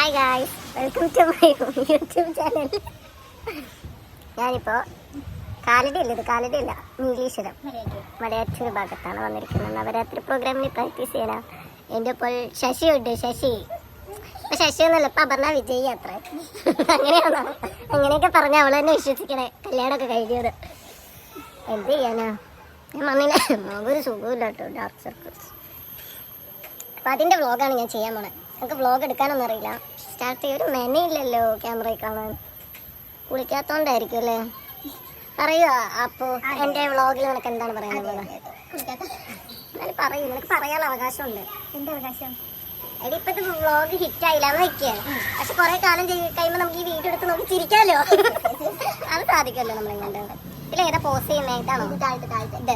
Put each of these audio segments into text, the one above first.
Hi guys, welcome to my YouTube channel. ഞാനിപ്പോൾ കാലടിയല്ല നീലീശ്വരം മലയാറ്റൂർ ഭാഗത്താണ് വന്നിരിക്കുന്നത്. നവരാത്രി പ്രോഗ്രാമിന് പ്രാക്ടീസ് ചെയ്യാനാണ്. എൻ്റെ ഇപ്പോൾ ശശിയുണ്ട്. ശശി എന്നല്ല, ഇപ്പം അപർണ വിജയി അത്ര അങ്ങനെയാണോ? അങ്ങനെയൊക്കെ പറഞ്ഞ അവൾ തന്നെ വിശ്വസിക്കണേ. കല്യാണമൊക്കെ കഴിഞ്ഞത് എന്ത് ചെയ്യാനാ? ഞാൻ വന്നില്ല, ഒരു സുഖമില്ല കേട്ടോ, ഡാർക്ക് സർക്കിൾസ്. അപ്പം അതിൻ്റെ വ്ളോഗാണ് ഞാൻ ചെയ്യാൻ പോണേ. നമുക്ക് വ്ളോഗ് എടുക്കാനൊന്നും അറിയില്ല. സ്റ്റാർട്ട് ചെയ്യൊരു മെനയില്ലല്ലോ ക്യാമറയിൽ കാണാൻ. കുളിക്കാത്തോണ്ടായിരിക്കും അല്ലേ? പറയുക അപ്പോൾ എൻ്റെ വ്ളോഗിൽ നിനക്ക് എന്താണ് പറയാനുള്ളത്? എന്നാലും പറയൂ, നിനക്ക് പറയാൻ അവകാശമുണ്ട്. എന്താ അവകാശം? എടി ഇപ്പോഴത്തെ വ്ളോഗ് ഹിറ്റായില്ല എന്ന് വെക്കുക. പക്ഷെ കുറെ കാലം കഴിയുമ്പോൾ നമുക്ക് ഈ വീഡിയോ എടുത്ത് നോക്കി ചിരിക്കാമല്ലോ. അത് സാധിക്കുമല്ലോ നമ്മളെ കൊണ്ട്. ഇതിൽ ഏതാ പോസ്റ്റ് ചെയ്യുന്നത്? ഇതാണോ? ഇത്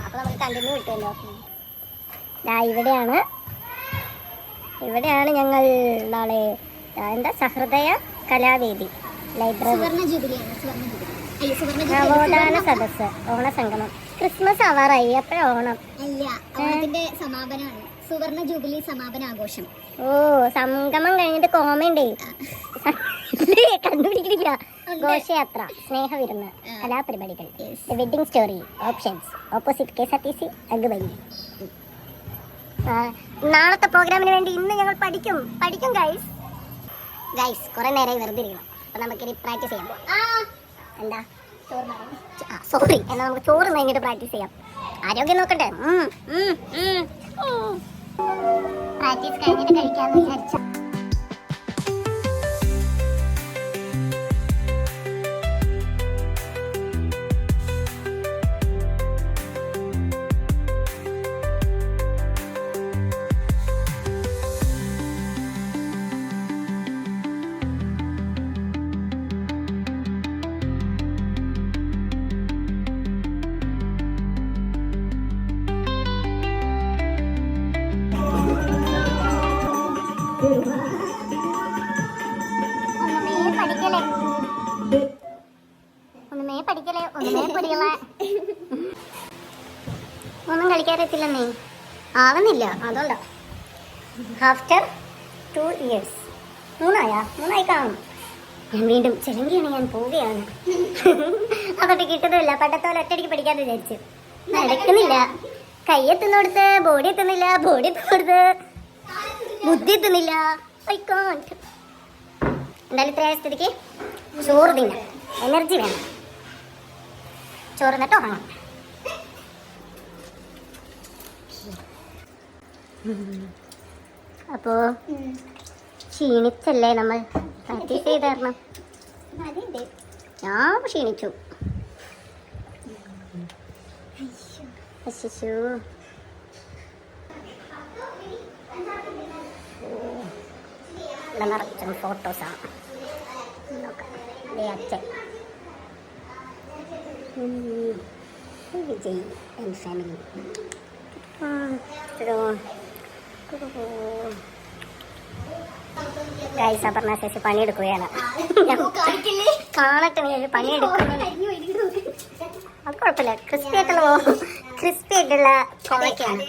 അപ്പോൾ നമുക്ക് കണ്ടിന്യൂ കിട്ടുമല്ലോ. ഇവിടെയാണ് ഞങ്ങൾ നാളെ എന്താ സഹൃദയ കലാവേദി ലൈബ്രറി നവോത്ഥാന സദസ്സ് ഓണസംഗമം. ക്രിസ്മസ് ആവാറായി, എപ്പോഴാണ് ഓണം? അല്ല, ഓണത്തിന്റെ സമാപനമാണ്. സുവർണ ജൂബിലി സമാപനാഘോഷം. ഓ, സംഗമം കഴിഞ്ഞിട്ട് കോമയുണ്ടേ കണ്ടുപിടിക്കില്ല. ഘോഷയാത്ര, സ്നേഹവിരുന്ന്, കലാപരിപാടികൾ, wedding story, options, opposite KSRTC അഗ്ബരി. നാളത്തെ പ്രോഗ്രാമിന് വേണ്ടി ഇന്ന് ഞങ്ങൾ പഠിക്കും ഗൈസ്. കുറെ നേരമായി വെറുതെ ഇരിക്കണം. അപ്പൊ നമുക്കിനി പ്രാക്ടീസ് ചെയ്യാം. എന്താ സോറി, എന്നാ നമുക്ക് ചോറ് കഴിഞ്ഞിട്ട് പ്രാക്ടീസ് ചെയ്യാം. ആരോഗ്യം നോക്കട്ടെ. പ്രാക്ടീസ് കഴിഞ്ഞിട്ട് കഴിക്കാമെന്ന് വിചാരിച്ച. ഒന്നും കളിക്കാറിയത്തില്ലെന്നേ. ആവുന്നില്ല, അതുകൊണ്ടാ. ആഫ്റ്റർ 2 years മൂന്നായി കാണും. ഞാൻ വീണ്ടും ചെലങ്കിയാണ്, ഞാൻ പോവുകയാണ്. അതൊട്ട് കിട്ടുന്നില്ല. പണ്ടത്തോലെ ഒറ്റയടിക്ക് പഠിക്കാന്ന് വിചാരിച്ചു. നടക്കുന്നില്ല. കൈയെത്തുന്നിടത്ത് ബോഡി എത്തുന്നില്ല, ബോഡി എത്തുന്നിടത്ത് ബുദ്ധി എത്തുന്നില്ല. എന്തായാലും ഇത്രയായ സ്ഥിതിക്ക് ചോറ് തിന്നാം. എനർജി വേണം. ചോറ് എന്നിട്ട് ഉറങ്ങാം. അപ്പോ ക്ഷീണിച്ചല്ലേ നമ്മൾ പ്രാക്ടീസ് ചെയ്ത് തരണം. ഞാൻ ക്ഷീണിച്ചു. നിറച്ചും ഫോട്ടോസാണ്. അച്ഛൻ Vijay and family. Guys, Aparna Sasi പണിയെടുക്കുകയാണ്. കാണട്ടെ, പണിയെടുക്കുന്നത്. അത് കുഴപ്പമില്ല. ക്രിസ്പി ആയിട്ടുള്ള കോവയ്ക്കാണ്.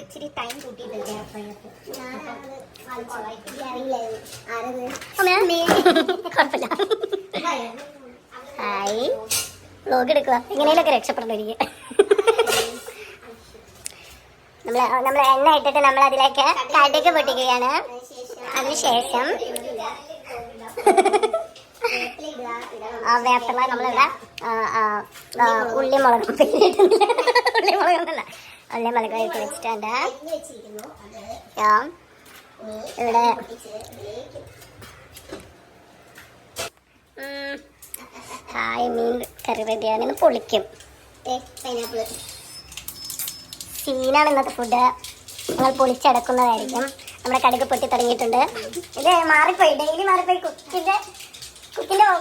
കുഴപ്പമില്ല. ഹായ്, വ്ലോഗ് എടുക്കുക. എങ്ങനെയൊക്കെ രക്ഷപ്പെടണമെങ്കിൽ നമ്മൾ എണ്ണ ഇട്ടിട്ട് നമ്മൾ അതിലേക്ക് കടുക് പൊട്ടിക്കുകയാണ്. അതിനുശേഷം വേപ്പില നമ്മളിവിടെ ഉള്ളിമുളക് ഇട്ട് വെച്ചിട്ടുണ്ട്. ഇവിടെ ഹായ്, മീൻ കറി റെഡിയാണ്. ഇന്ന് പൊളിക്കും. സീനാണ് ഇന്നത്തെ ഫുഡ്. ഞങ്ങൾ പൊളിച്ചടക്കുന്നതായിരിക്കും. നമ്മുടെ കടുക് പൊട്ടി തുടങ്ങിയിട്ടുണ്ട്. ഇത് മാറിപ്പോയി, ഡെയിലി മാറിപ്പോയി.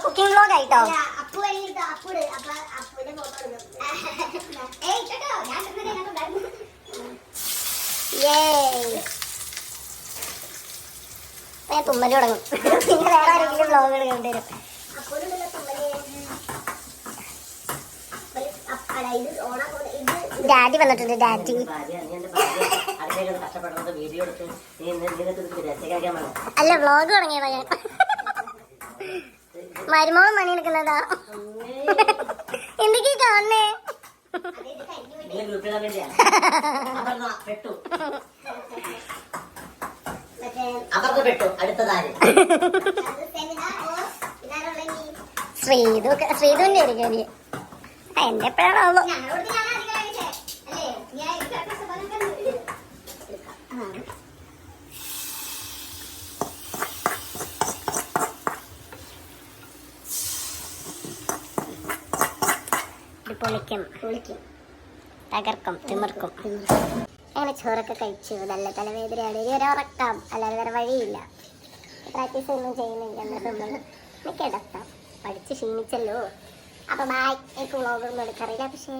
കുക്കിംഗ് വ്ലോഗ് ആയിട്ടോ. ഞാൻ തുമ്മല് തുടങ്ങും. പിന്നെ വേറെ ആരെങ്കിലും വ്ലോഗുകൾ കൊണ്ടുവരും. ഡാഡി വന്നിട്ടുണ്ട്. ഡാഡി ഇത്രയൊക്കെ കഷ്ടപ്പെടുന്നത് വീഡിയോ എടുത്ത് നീ നിനക്ക് രസിക്കാൻ വേണം. അല്ല വ്ളോഗ് തുടങ്ങിയതാ ഞാൻ. മരുമോൻ പണിയെടുക്കുന്നതാ. എന്തൊക്കെയാ കാണണേ? നീ ഗ്രൂപ്പിടാൻ വേണ്ടിയാ പെട്ടു അവർക്ക് പെട്ടു. അടുത്തതാര്? ശ്രീധുവിന്റെ ആയിരിക്കും ഇനി. എന്റെ എപ്പോഴാണോ പൊളിക്കും തകർക്കും തിമിർക്കും. അങ്ങനെ ചോറൊക്കെ കഴിച്ചു. നല്ല തലവേദനയാണ്. ഇനി ഒരറക്കാം, അല്ലാതെ വേറെ വഴിയില്ല. പ്രാക്ടീസ് ഒന്നും ചെയ്യുന്നില്ല. നമ്മൾ കിടത്താം. പഠിച്ച് ക്ഷീണിച്ചല്ലോ. അപ്പൊ ബായ്. എനിക്ക് വ്ളോഗൊന്നും എടുക്കാറില്ല. പക്ഷേ